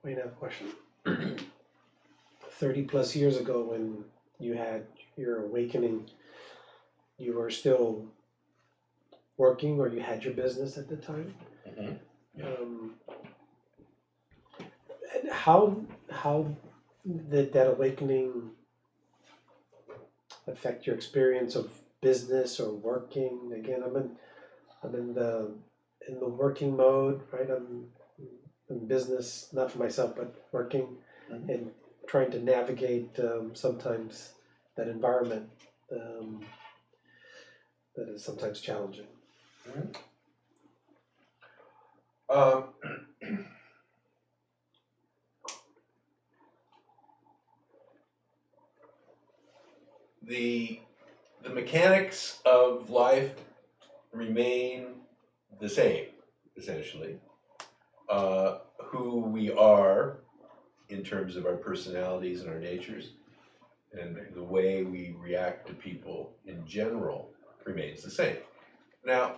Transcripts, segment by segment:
Wait, I have a question. 30 plus years ago, when you had your awakening, you were still working or you had your business at the time. Mm-hmm. And how did that awakening affect your experience of business or working? Again, I'm in the working mode, right? I'm in business, not for myself, but working and trying to navigate sometimes that environment that is sometimes challenging. Um, the mechanics of life remain the same, essentially. Who we are in terms of our personalities and our natures, and the way we react to people in general remains the same. Now,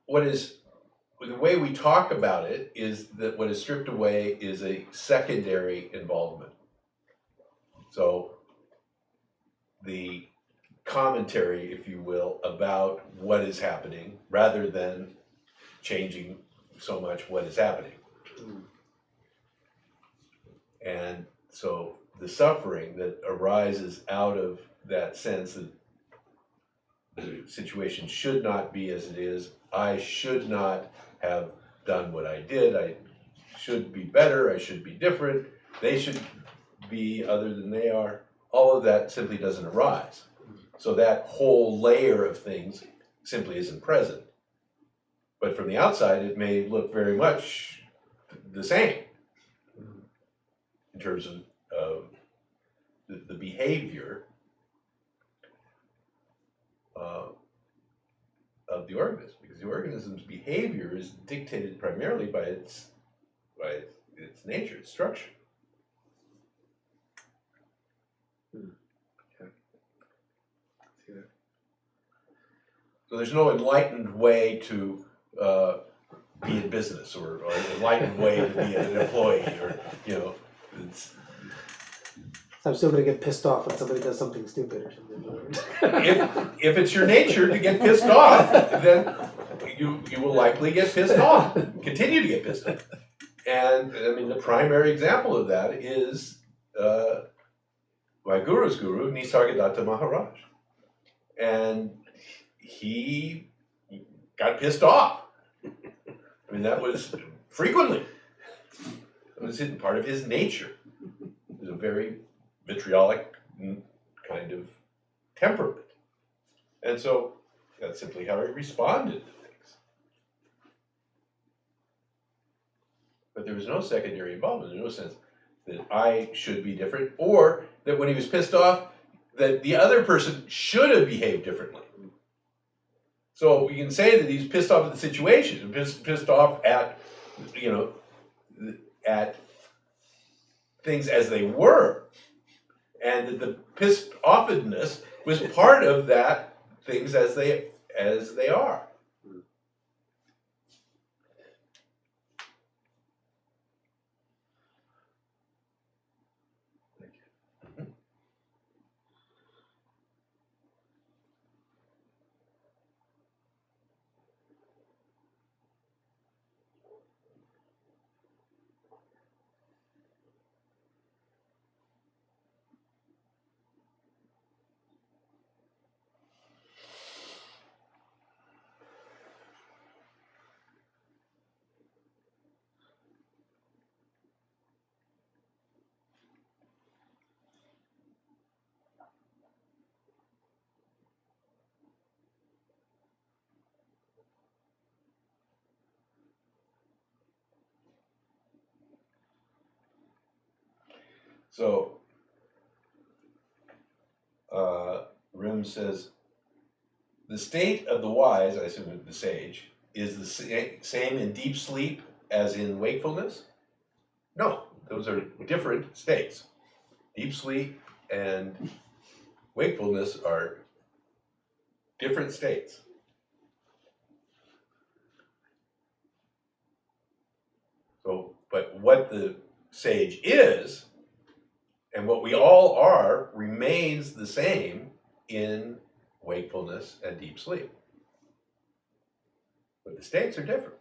the way we talk about it is that what is stripped away is a secondary involvement. So the commentary, if you will, about what is happening rather than changing so much what is happening. And so the suffering that arises out of that sense that the situation should not be as it is, I should not have done what I did, I should be better, I should be different, they should be other than they are, all of that simply doesn't arise. So that whole layer of things simply isn't present. But from the outside, it may look very much the same in terms of the behavior of the organism, because the organism's behavior is dictated primarily by its nature, its structure. So there's no enlightened way to be in business, or an enlightened way to be an employee, or it's. So I'm still going to get pissed off when somebody does something stupid or something. If it's your nature to get pissed off, then you will likely get pissed off, continue to get pissed off. And I mean, the primary example of that is my guru's guru, Nisargadatta Maharaj. And he got pissed off. I mean, that was frequently. It was part of his nature. It was a very vitriolic kind of temperament. And so that's simply how he responded to things. But there was no secondary involvement. There's no sense that I should be different, or that when he was pissed off, that the other person should have behaved differently. So you can say that he's pissed off at the situation, pissed off at, at things as they were, and that the pissed offedness was part of that things as they are. So Rim says, the state of the wise, I assume the sage, is the same in deep sleep as in wakefulness? No, those are different states. Deep sleep and wakefulness are different states. So, but what the sage is, and what we all are, remains the same in wakefulness and deep sleep. But the states are different.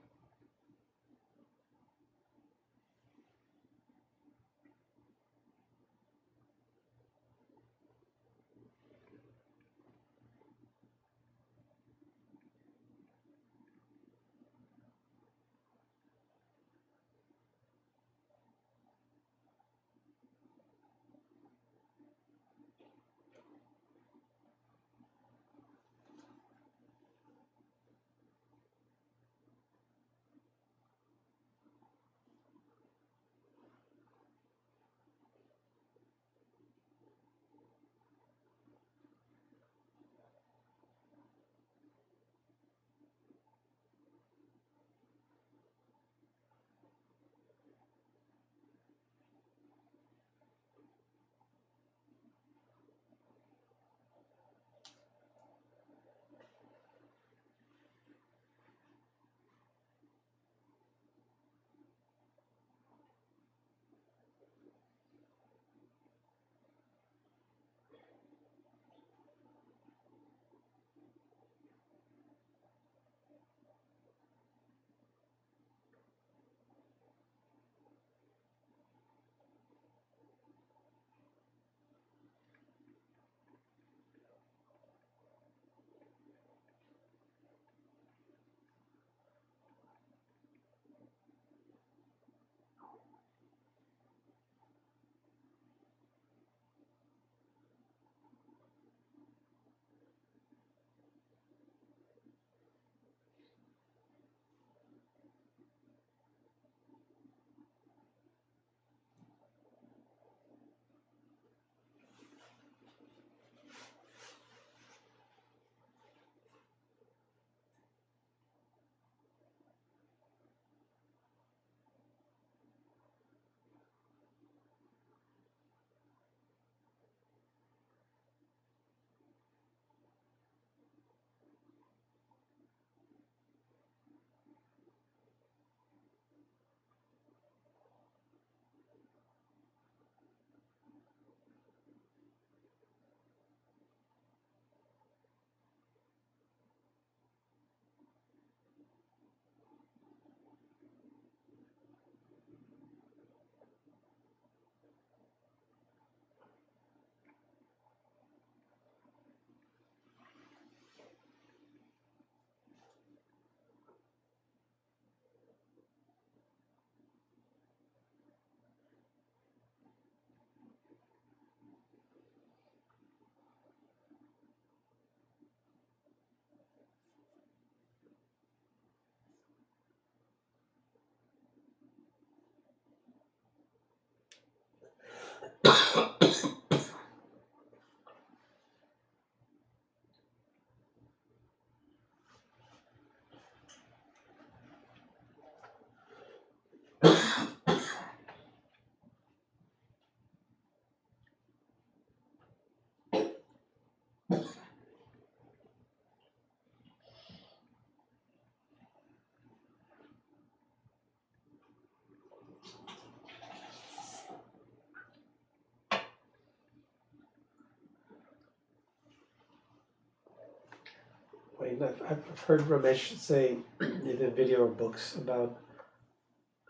I mean, I've heard Ramesh say in a video or books about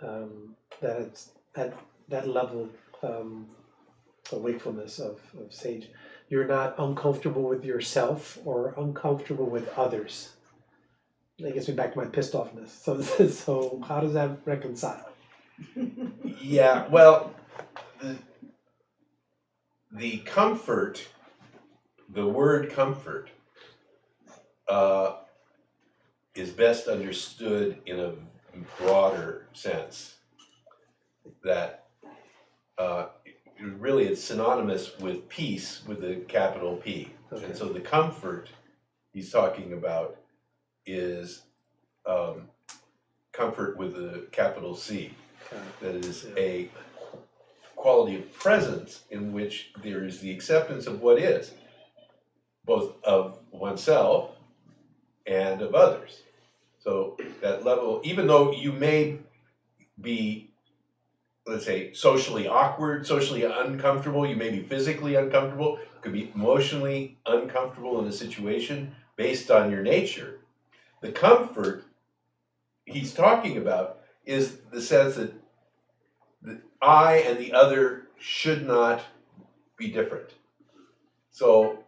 that it's that level of wakefulness of sage. You're not uncomfortable with yourself or uncomfortable with others. That gets me back to my pissed offness. So, so how does that reconcile? Yeah, well, the comfort, the word comfort, is best understood in a broader sense. That really it's synonymous with peace with a capital P. Okay. And so the comfort he's talking about is comfort with a capital C. That is a quality of presence in which there is the acceptance of what is, both of oneself and of others. So that level, even though you may be let's say, socially awkward, socially uncomfortable. You may be physically uncomfortable. You could be emotionally uncomfortable in a situation based on your nature. The comfort he's talking about is the sense that I and the other should not be different. So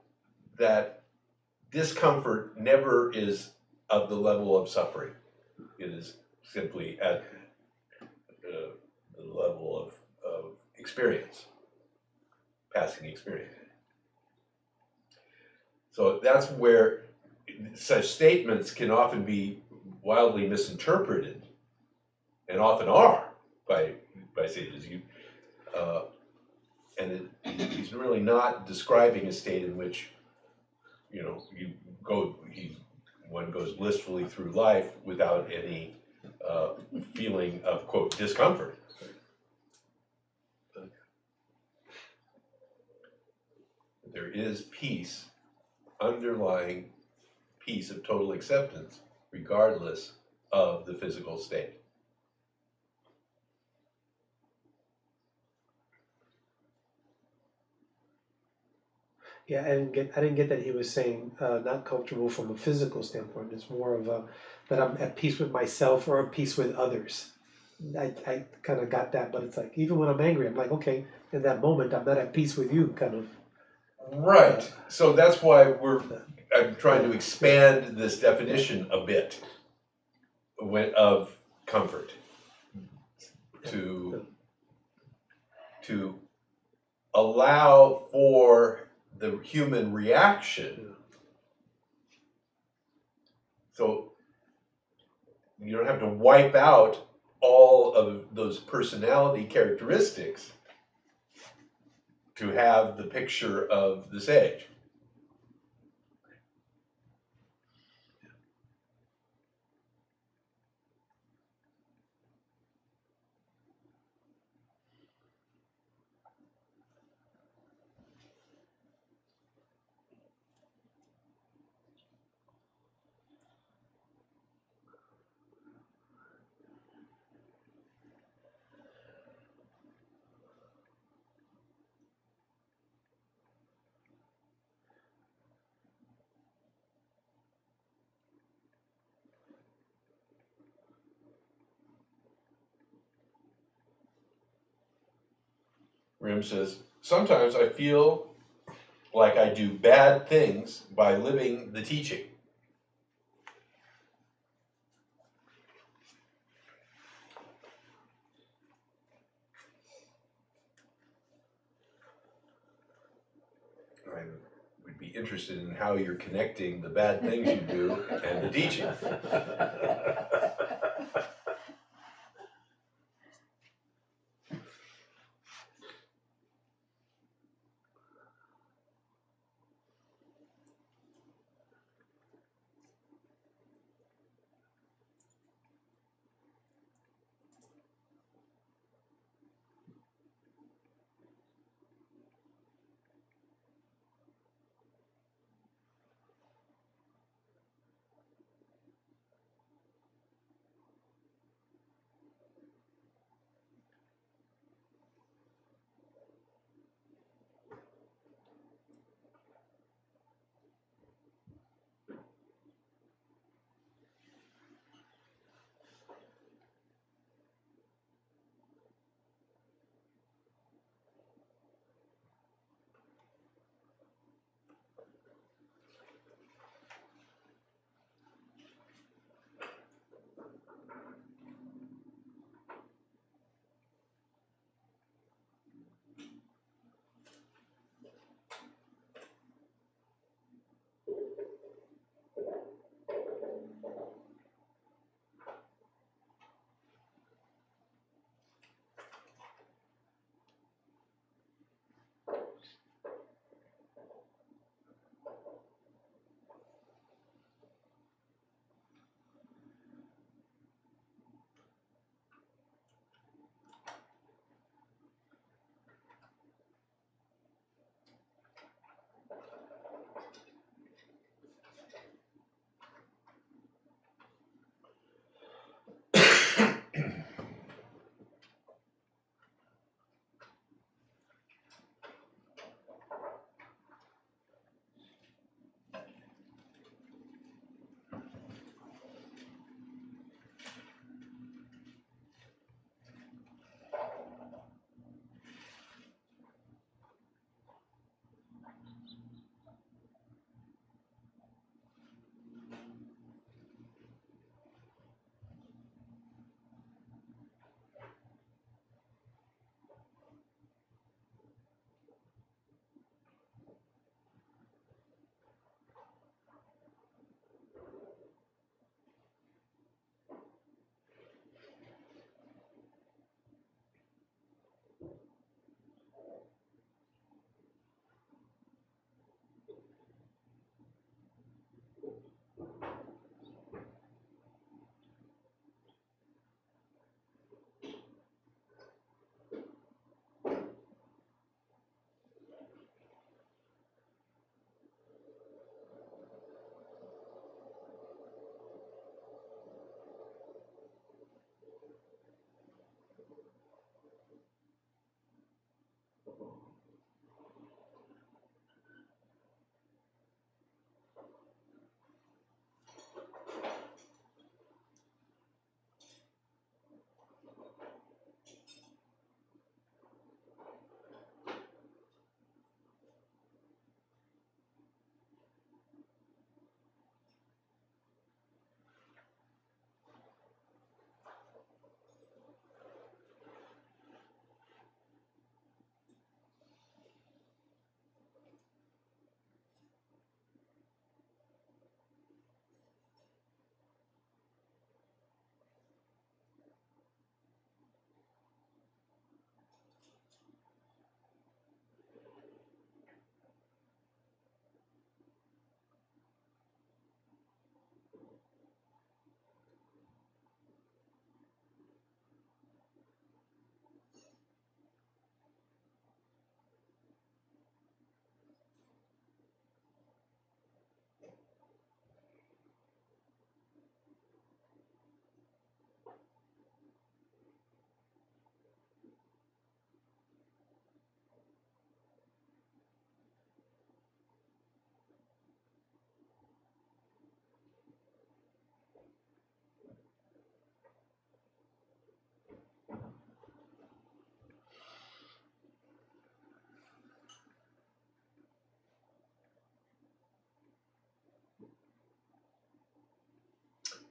that discomfort never is of the level of suffering. It is simply at the level of experience, passing experience. So that's where such statements can often be wildly misinterpreted, and often are by sages. He's really not describing a state in which one goes blissfully through life without any feeling of quote discomfort. There is peace, underlying peace of total acceptance, regardless of the physical state. Yeah, I didn't get that he was saying not comfortable from a physical standpoint. It's more of a that I'm at peace with myself or at peace with others. I kind of got that, but it's like even when I'm angry, I'm like, okay, in that moment, I'm not at peace with you, kind of. Right. So that's why I'm trying to expand this definition a bit of comfort to allow for the human reaction. So you don't have to wipe out all of those personality characteristics to have the picture of the sage. Rim says, sometimes I feel like I do bad things by living the teaching. I would be interested in how you're connecting the bad things you do and the teaching.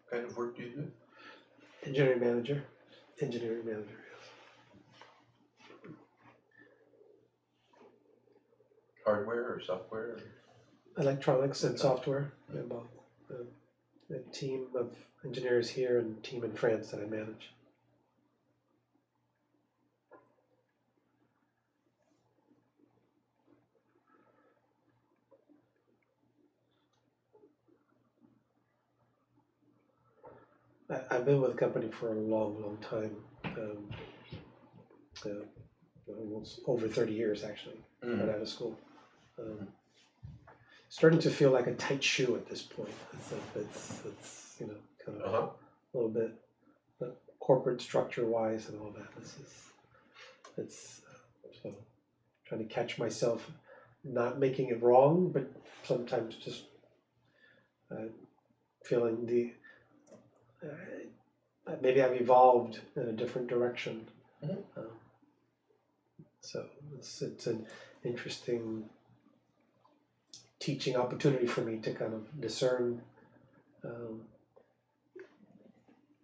What kind of work do you do? Engineering manager. Engineering manager. Hardware or software? Electronics and software. We have both. A team of engineers here and a team in France that I manage. I've been with the company for a long, long time. Almost over 30 years, actually, right out of school. Starting to feel like a tight shoe at this point. It's you know, kind of a little bit corporate structure-wise and all that. It's so trying to catch myself not making it wrong, but sometimes just feeling maybe I've evolved in a different direction. So it's an interesting teaching opportunity for me to kind of discern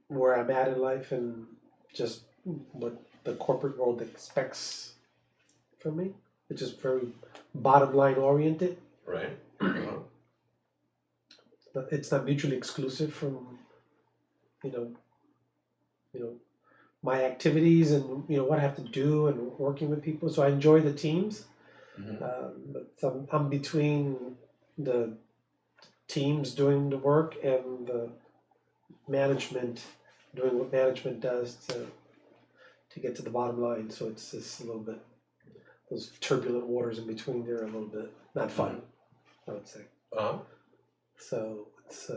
where I'm at in life and just what the corporate world expects from me, which is very bottom line oriented. Right. It's not mutually exclusive from you know my activities and what I have to do and working with people. So I enjoy the teams, but I'm between the teams doing the work and the management doing what management does to get to the bottom line. So it's just a little bit, those turbulent waters in between there are a little bit not fun, I would say. So it's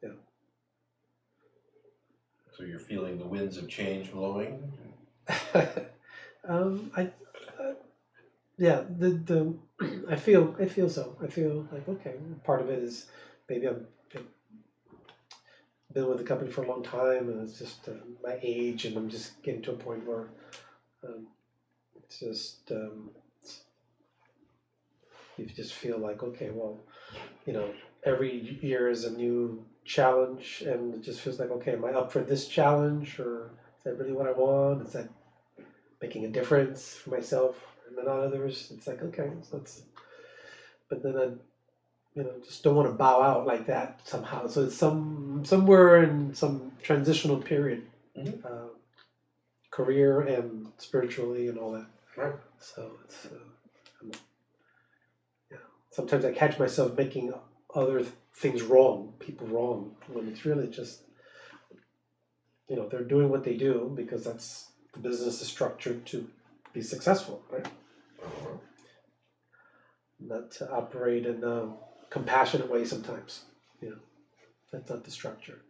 yeah. So you're feeling the winds of change blowing? Yeah, I feel so. I feel like, okay, part of it is maybe I've been with the company for a long time, and it's just my age, and I'm just getting to a point where it's just you just feel like, okay, well, every year is a new challenge, and it just feels like, okay, am I up for this challenge, or is that really what I want? Is that making a difference for myself and then on others? It's like, okay, so but then I just don't want to bow out like that somehow. So it's somewhere in some transitional period, career and spiritually and all that. Right. So it's sometimes I catch myself making other things wrong, people wrong, when it's really just they're doing what they do because that's the business is structured to be successful, right? Not to operate in a compassionate way sometimes. That's not the structure.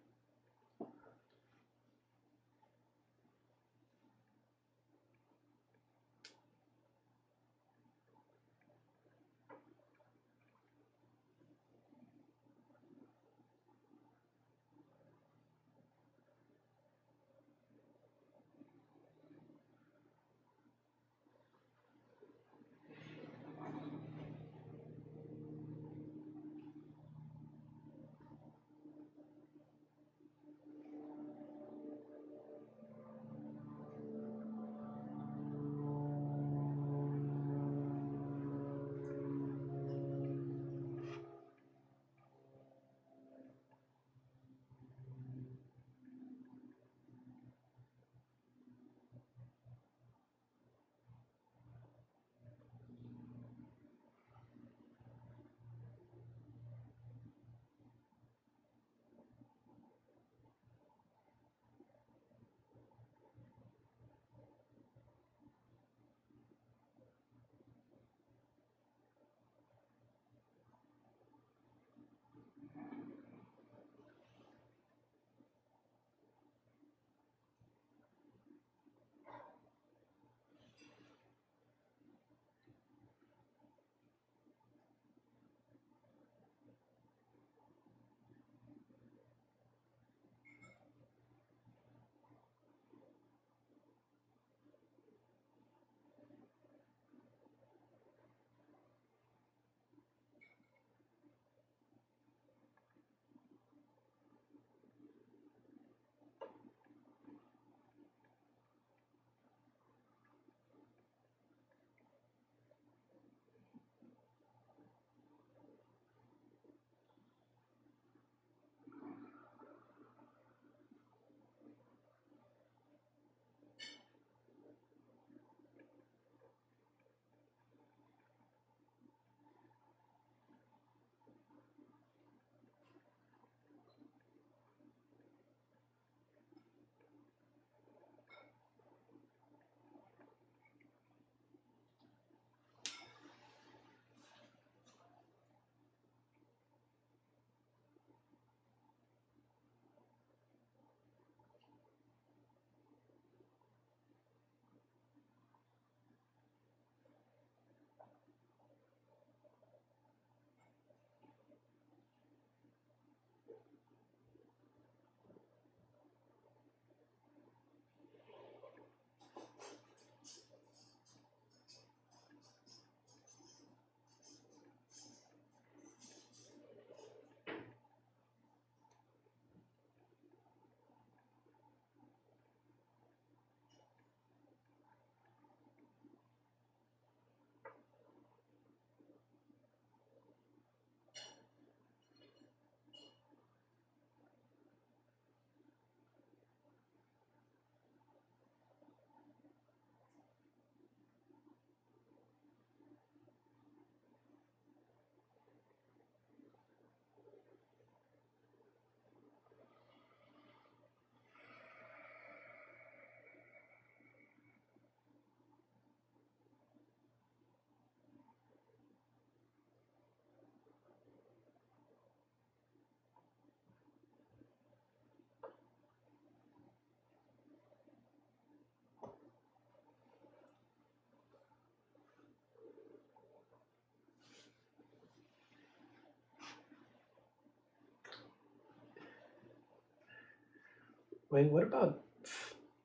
Wayne, what about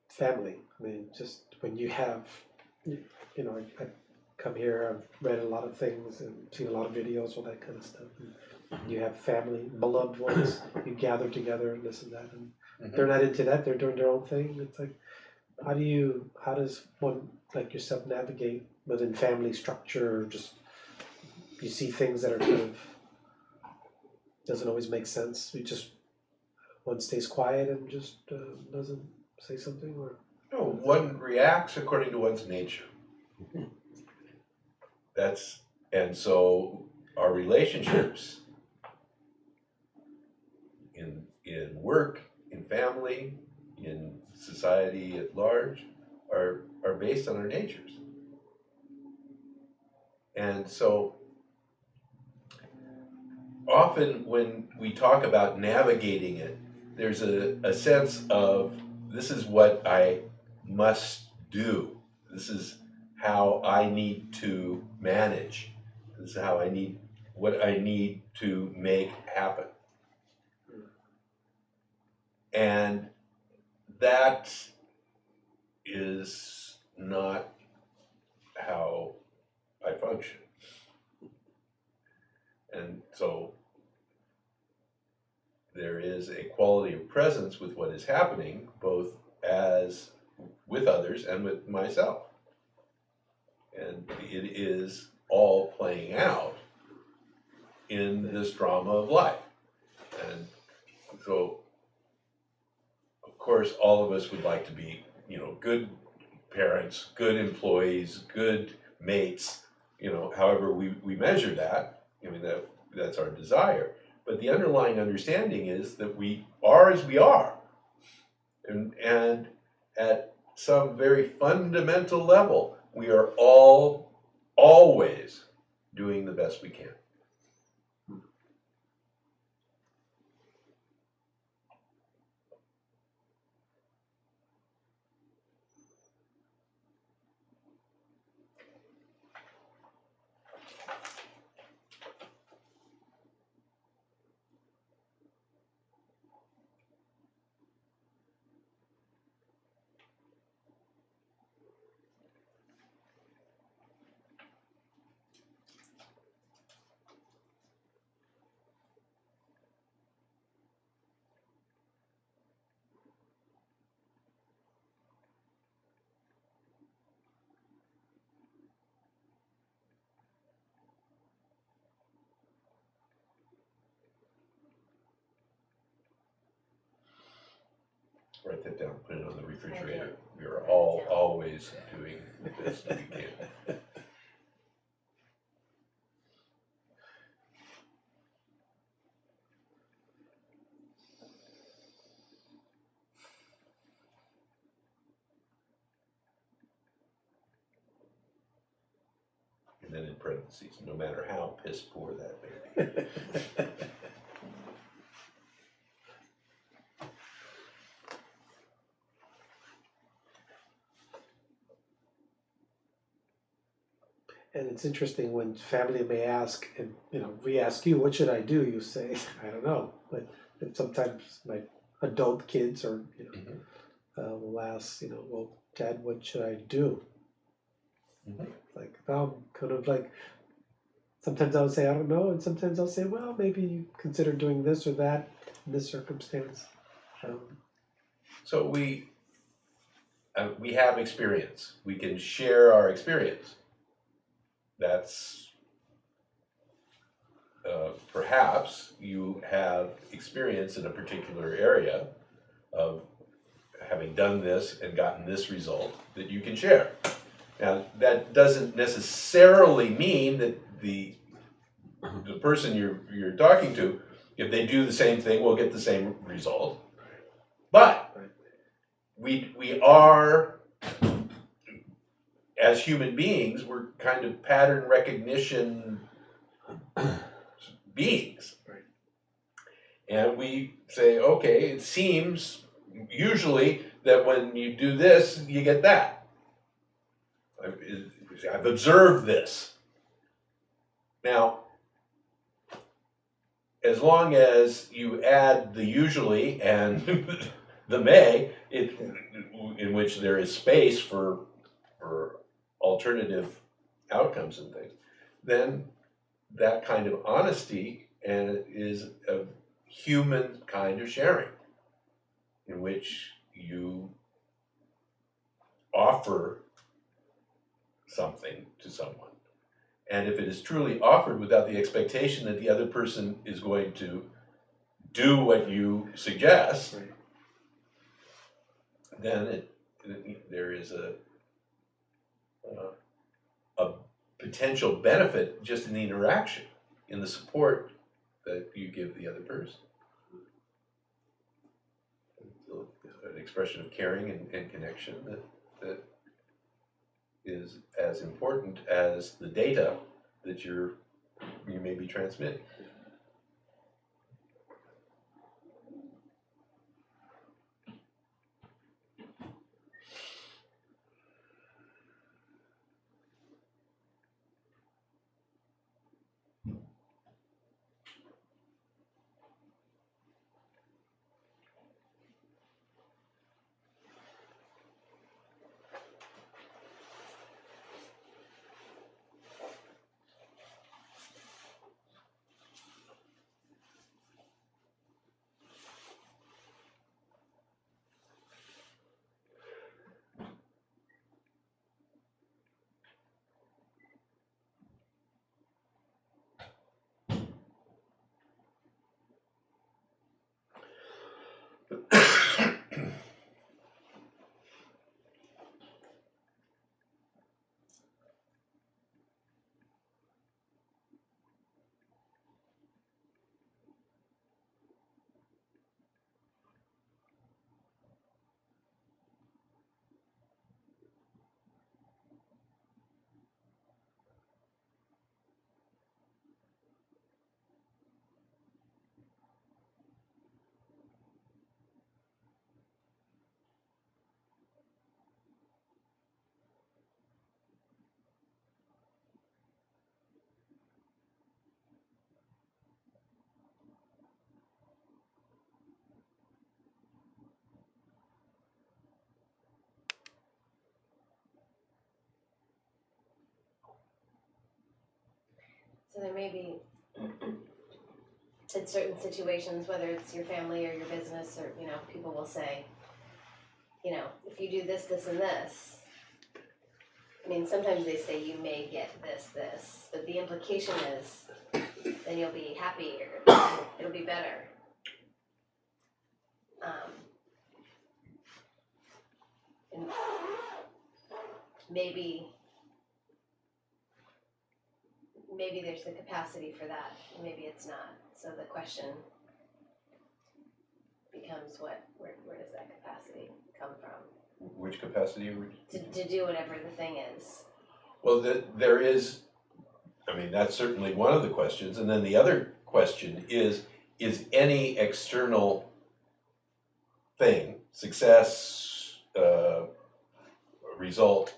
family? I mean, just when you have, you know, I come here, I've read a lot of things and seen a lot of videos, all that kind of stuff. And you have family, beloved ones, you gather together and this and that, and they're not into that. They're doing their own thing. It's like, how does one like yourself navigate within family structure? Or just you see things that are kind of doesn't always make sense. You just one stays quiet and just doesn't say something, or No, one reacts according to one's nature. And so our relationships in work, in family, in society at large are based on our natures. And so often when we talk about navigating it, there's a sense of this is what I must do. This is how I need to manage. This is what I need to make happen. And that is not how I function. And so there is a quality of presence with what is happening, both as with others and with myself. And it is all playing out in this drama of life. And so, of course, all of us would like to be, good parents, good employees, good mates, however we measure that. I mean, that's our desire. But the underlying understanding is that we are as we are. And at some very fundamental level, we are all always doing the best we can. Write that down, put it on the refrigerator. We are all always doing the best we can. And then in parentheses, no matter how piss poor that may be. and it's interesting when family may ask, and we ask you, what should I do? You say, I don't know. But sometimes my adult kids or will ask, well, Dad, what should I do? Like, I'm kind of like, sometimes I'll say, I don't know, and sometimes I'll say, well, maybe you consider doing this or that in this circumstance. So we have experience. We can share our experience. That's perhaps you have experience in a particular area of having done this and gotten this result that you can share. Now, that doesn't necessarily mean that the person you're talking to, if they do the same thing, will get the same result. But we are, as human beings, we're kind of pattern recognition beings. Right. And we say, okay, it seems usually that when you do this, you get that. I've observed this. Now, as long as you add the usually and the may, in which there is space for alternative outcomes and things, then that kind of honesty is a human kind of sharing, in which you offer something to someone. And if it is truly offered without the expectation that the other person is going to do what you suggest, Right. then there is a potential benefit just in the interaction, in the support that you give the other person. So, an expression of caring and connection that is as important as the data that you may be transmitting. So there may be, in certain situations, whether it's your family or your business, or, people will say, if you do this, this, and this, I mean, sometimes they say you may get this, but the implication is then you'll be happier, it'll be better. And maybe there's the capacity for that, maybe it's not. So the question becomes where does that capacity come from? Which capacity are we? To do whatever the thing is. Well, there is, that's certainly one of the questions. And then the other question is any external thing, success, result,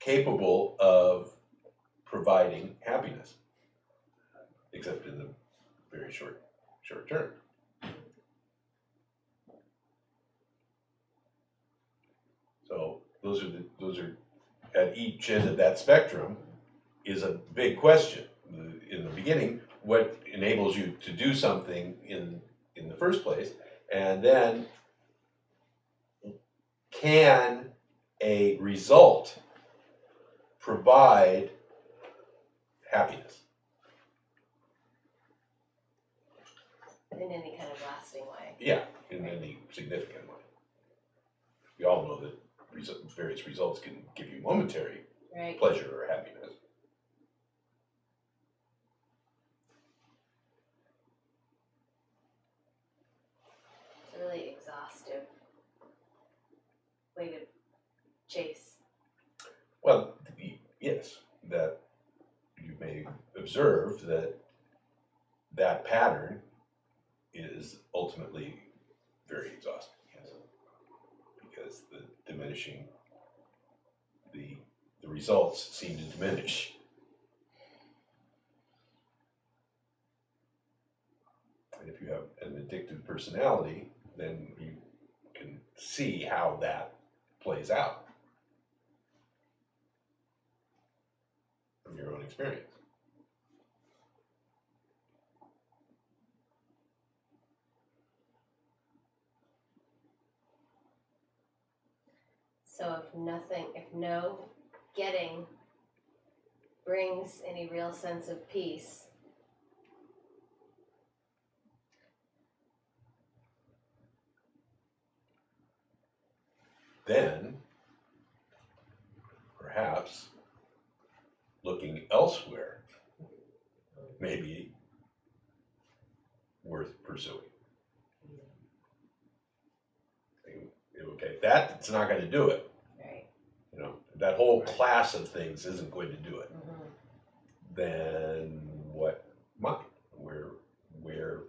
capable of providing happiness, except in the very short term. So those are at each end of that spectrum is a big question. In the beginning, what enables you to do something in the first place, and then can a result provide happiness? In any kind of lasting way. Yeah, in any significant way. We all know that various results can give you momentary Right. pleasure or happiness. It's a really exhaustive way to chase. Well, yes, that you may observe that pattern is ultimately very exhausting, yes, because the diminishing, the results seem to diminish. And if you have an addictive personality, then you can see how that plays out from your own experience. So if no getting brings any real sense of peace, then perhaps looking elsewhere may be worth pursuing. Okay, that's not going to do it. right? You know, that whole class of things isn't going to do it. Mm-hmm. Then what might? Where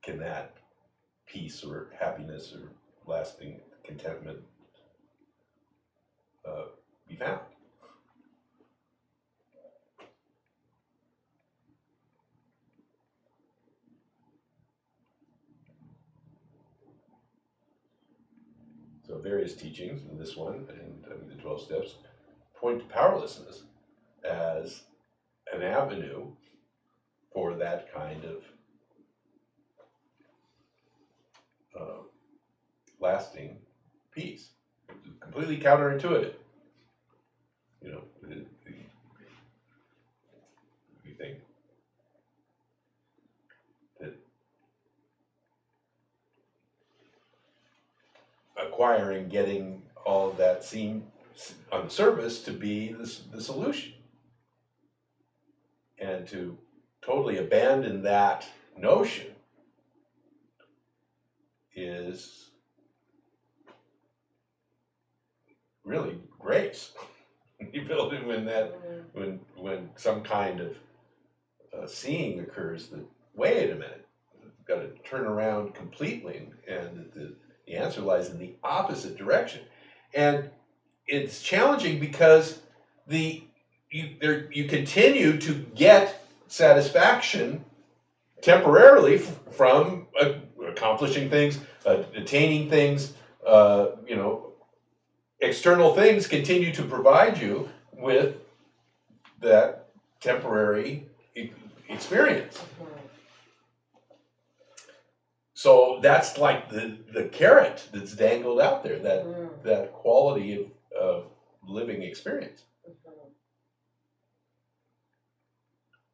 can that peace or happiness or lasting contentment be found? So various teachings in this one and the 12 steps point to powerlessness as an avenue for that kind of lasting peace. It's completely counterintuitive. You know, you think that acquiring, getting all of that seem on the surface to be the solution. And to totally abandon that notion is really grace. You build it when some kind of seeing occurs that, wait a minute, you've got to turn around completely, and the answer lies in the opposite direction. And it's challenging because you continue to get satisfaction temporarily from accomplishing things, attaining things. You know, external things continue to provide you with that temporary experience. Mm-hmm. So that's like the carrot that's dangled out there, that quality of living experience. Mm-hmm.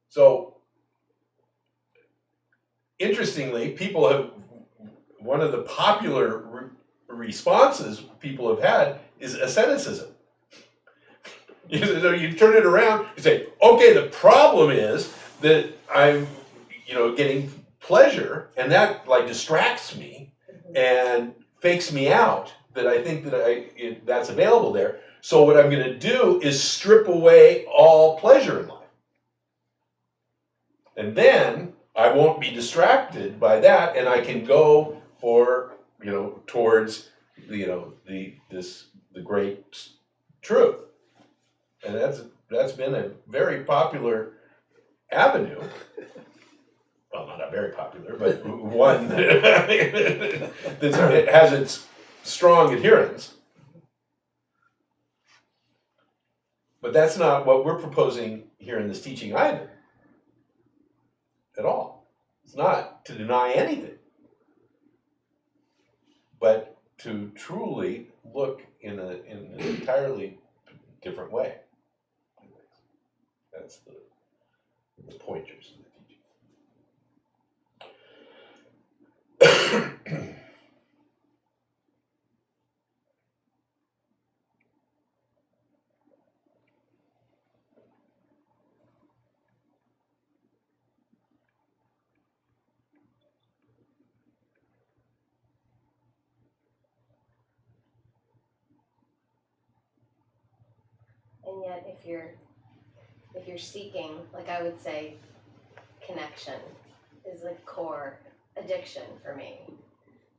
So interestingly, people have, one of the popular responses people have had is asceticism. So you turn it around, you say, okay, the problem is that I'm, getting pleasure, and that like distracts me and fakes me out that I think that that's available there. So what I'm going to do is strip away all pleasure in life. And then I won't be distracted by that, and I can go for, towards, the great truth. And that's been a very popular avenue. Well, not a very popular, but one that has its strong adherents. But that's not what we're proposing here in this teaching either. At all. It's not to deny anything, but to truly look in an entirely different way. That's the pointers in the teaching. And yet, if you're seeking, like I would say, connection is a core addiction for me.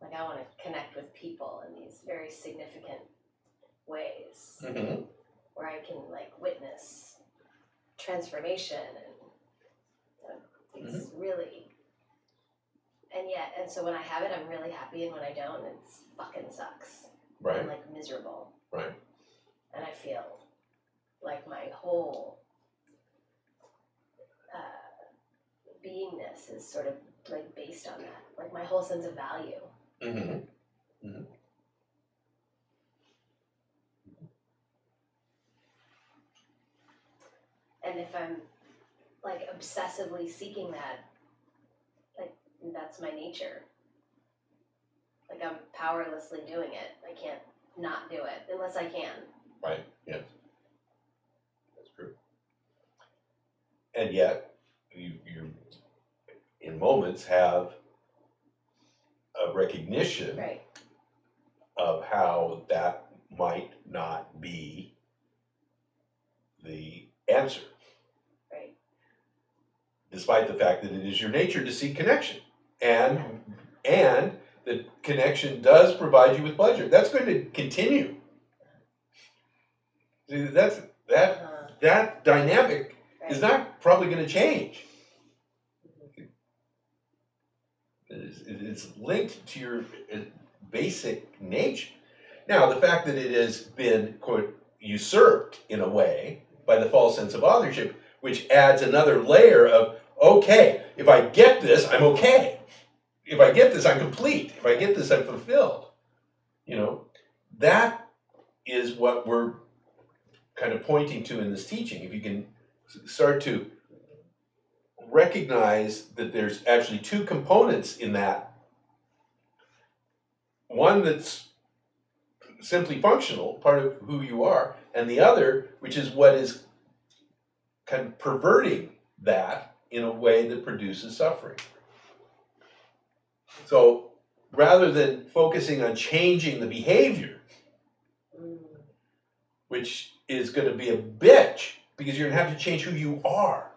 Like I want to connect with people in these very significant ways, Mm-hmm. where I can like witness transformation and these really And so when I have it, I'm really happy, and when I don't, it's fucking sucks. Right. I'm like miserable. Right. And I feel like my whole beingness is sort of like based on that. Like my whole sense of value. Mm-hmm. Mm-hmm. And if I'm like obsessively seeking that, like that's my nature. Like I'm powerlessly doing it. I can't not do it unless I can. Right. Yes. That's true. And yet, you in moments have a recognition Right. of how that might not be the answer. Right. Despite the fact that it is your nature to seek connection. And the connection does provide you with pleasure. That's going to continue. See, that dynamic Right. is not probably going to change. It's linked to your basic nature. Now, the fact that it has been, quote, usurped in a way by the false sense of authorship, which adds another layer of, okay, if I get this, I'm okay. If I get this, I'm complete. If I get this, I'm fulfilled. You know, that is what we're kind of pointing to in this teaching. If you can start to recognize that there's actually two components in that. One that's simply functional, part of who you are, and the other, which is what is kind of perverting that in a way that produces suffering. So rather than focusing on changing the behavior, which is going to be a bitch, because you're going to have to change who you are,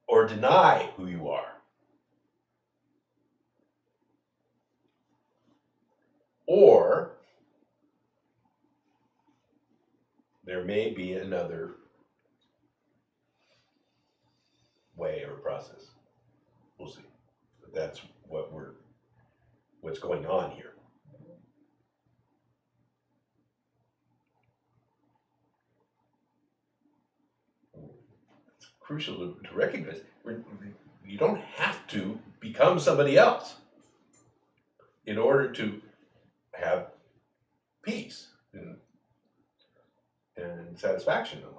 or deny who you are, or there may be another way or process. We'll see. But that's what's going on here. It's crucial to recognize. You don't have to become somebody else in order to have peace and satisfaction in life.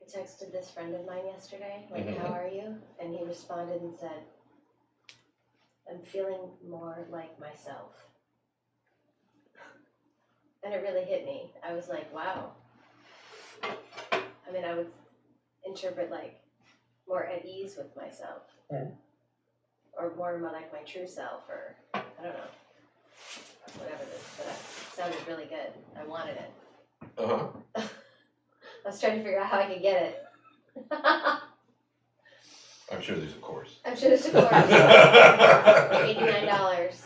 I texted this friend of mine yesterday, like, Mhm. how are you? And he responded and said, I'm feeling more like myself. And it really hit me. I was like, wow. I mean, I would interpret like more at ease with myself. Mhm. Or more like my true self, or I don't know. Whatever it is. But it sounded really good. I wanted it. Uh-huh. I was trying to figure out how I could get it. I'm sure there's a course. I'm sure there's a course. $89.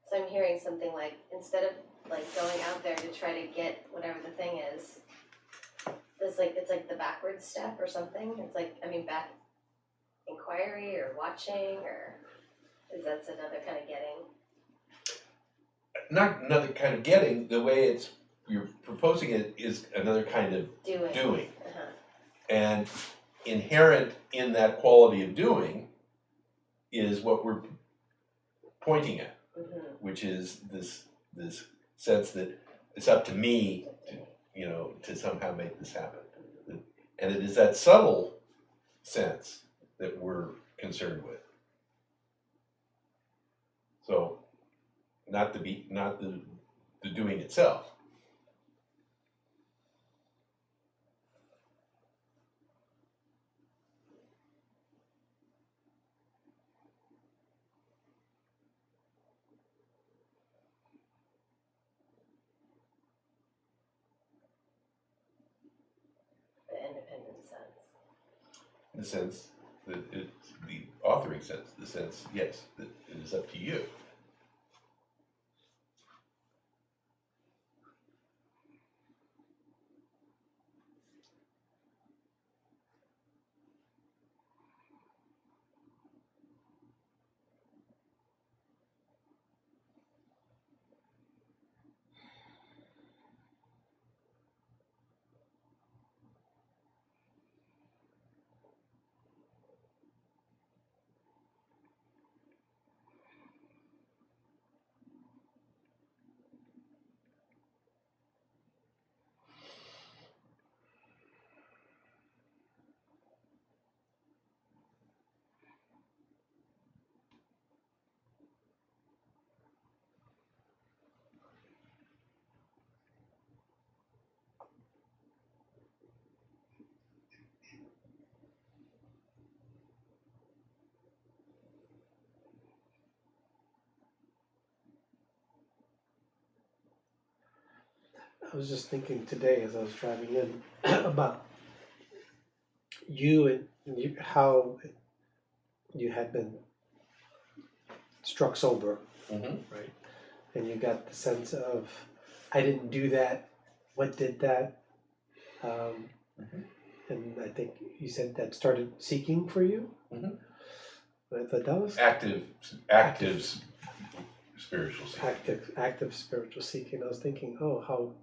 So I'm hearing something like, instead of like going out there to try to get whatever the thing is, it's like the backwards step or something. It's like, I mean, back inquiry or watching, or is that's another kind of getting? Not another kind of getting. The way you're proposing it is another kind of doing. Uh-huh. And inherent in that quality of doing is what we're pointing at, which is this sense that it's up to me to somehow make this happen. And it is that subtle sense that we're concerned with. So, not the doing itself. The independent sense. In the sense that it's the authoring sense, the sense, yes, that it is up to you. I was just thinking today as I was driving in about you and you, how you had been struck sober, Mm-hmm. right? And you got the sense of, I didn't do that. What did that? Mhm. And I think you said that started seeking for you. Mhm. I thought that was Active spiritual seeking. active spiritual seeking. I was thinking, oh, how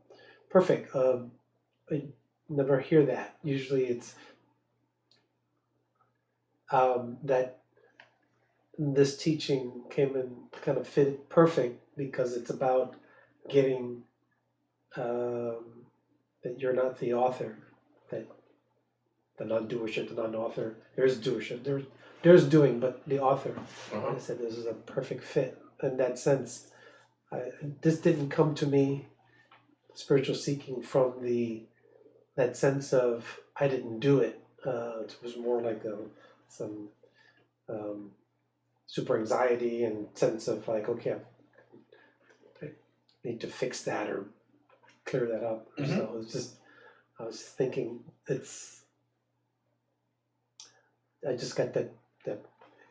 perfect. I never hear that. Usually it's that this teaching came in kind of fit perfect because it's about getting that you're not the author, that the non-doership, the non-author. There's doership, there's doing, but the author. Uh-huh. I said this is a perfect fit in that sense. This didn't come to me, spiritual seeking, from that sense of I didn't do it. It was more like some um, super anxiety and sense of like, okay, I need to fix that or clear that up. Mhm. So it's just, I was thinking, I just got that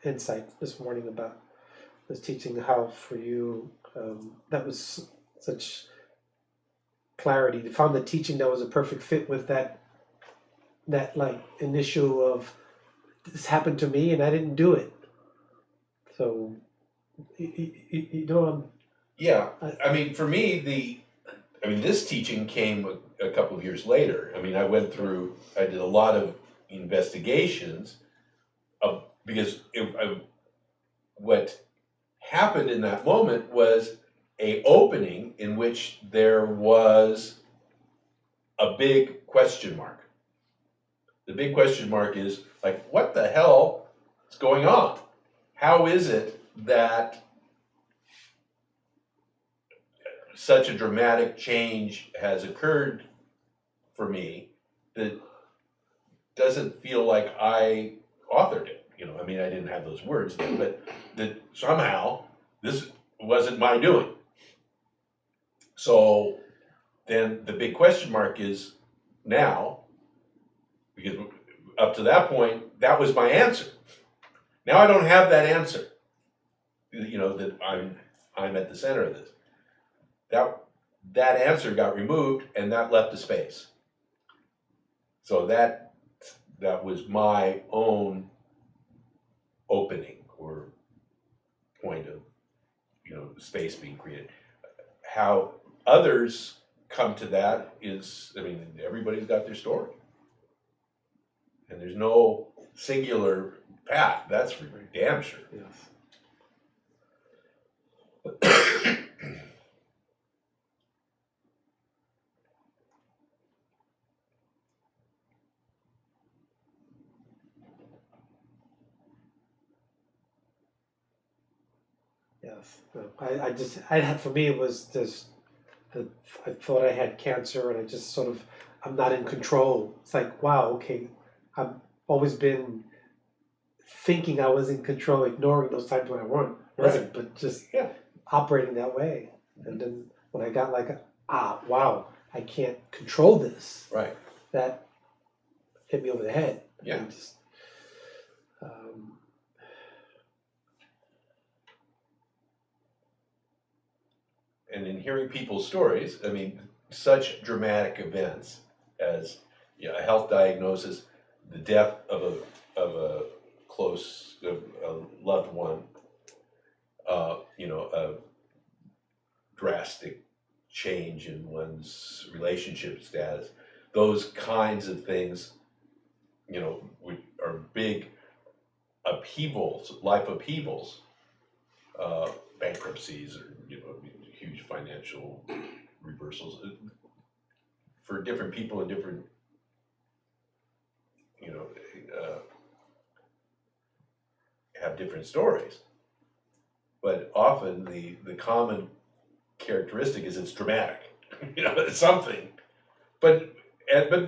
insight this morning about this teaching, how for you, that was such clarity. You found the teaching that was a perfect fit with that like initial of this happened to me and I didn't do it. So you know, Yeah, I- I mean, for me, this teaching came a couple of years later. I mean, I did a lot of investigations because what happened in that moment was a opening in which there was a big question mark. The big question mark is like, what the hell is going on? How is it that such a dramatic change has occurred for me that doesn't feel like I authored it? You know, I mean, I didn't have those words then, but that somehow this wasn't my doing. So then the big question mark is now, because up to that point, that was my answer. Now I don't have that answer. You know, that I'm at the center of this. That answer got removed and that left a space. So that was my own opening or point of, space being created. How others come to that is, I mean, everybody's got their story. And there's no singular path, that's for damn sure. yes. Yes. No, I had, for me, it was just, I thought I had cancer and I just sort of, I'm not in control. It's like, wow, okay, I've always been thinking I was in control, ignoring those times when I wasn't, but just Yeah. operating that way. And then when I got like, wow, I can't control this, Right. that hit me over the head. Yeah. And just, um, And in hearing people's stories, I mean, such dramatic events as a health diagnosis, the death of a close of a loved one, a drastic change in one's relationship status, those kinds of things, are big upheavals, life upheavals, bankruptcies, or huge financial reversals for different people and different, you know, uh, have different stories. But often the common characteristic is it's dramatic, it's something. But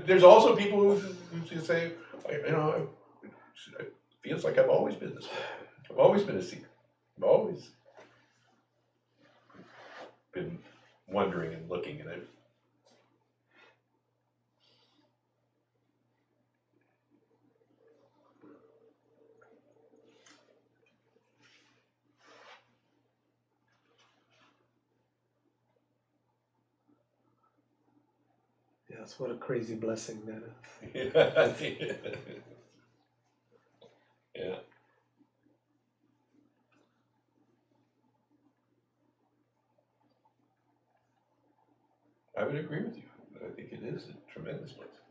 there's also people who say, it feels like I've always been this way. I've always been a seeker. I've always been wondering and looking, and yes, what a crazy blessing that is. yeah. I would agree with you. I think it is a tremendous blessing.